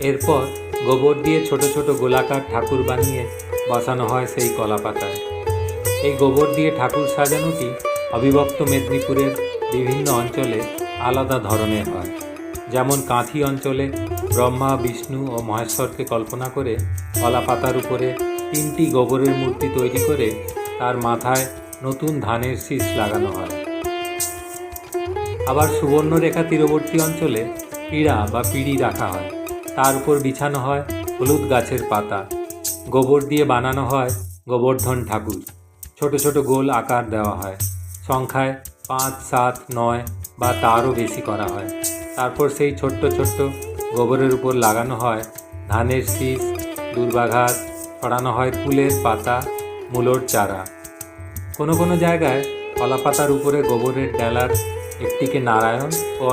এরপর গোবর দিয়ে ছোট ছোট গোলাকার ঠাকুর বানিয়ে বসানো হয় সেই কলা পাতায়। এই গোবর দিয়ে ঠাকুর সাজানোটি অবিভক্ত মেদিনীপুরের বিভিন্ন অঞ্চলে আলাদা ধরনের হয়। যেমন কাঁথি অঞ্চলে ব্রহ্মা, বিষ্ণু ও মহেশ্বরকে কল্পনা করে কলা পাতার উপরে 3টি গোবরের মূর্তি তৈরি করে তার মাথায় নতুন ধানের শীষ লাগানো হয়। আবার সুবর্ণরেখা তীরবর্তী অঞ্চলে পিঁড়া বা পিঁড়ি রাখা হয়, তার উপর বিছানো হয় হলুদ গাছের পাতা। গোবর দিয়ে বানানো হয় গোবর্ধন ঠাকুর। ছোট ছোট গোল আকার দেওয়া হয়, সংখ্যায় 5, 7, 9 বা তারও বেশি করা হয়। তারপর সেই ছোট্ট ছোট্ট গোবরের উপর লাগানো হয় ধানের শীষ, দুর্বাঘাস, ছড়ানো হয় ফুলের পাতা, মূলোর চারা। কোনো কোনো জায়গায় কলা পাতার উপরে গোবরের ডেলার একটিকে নারায়ণ ও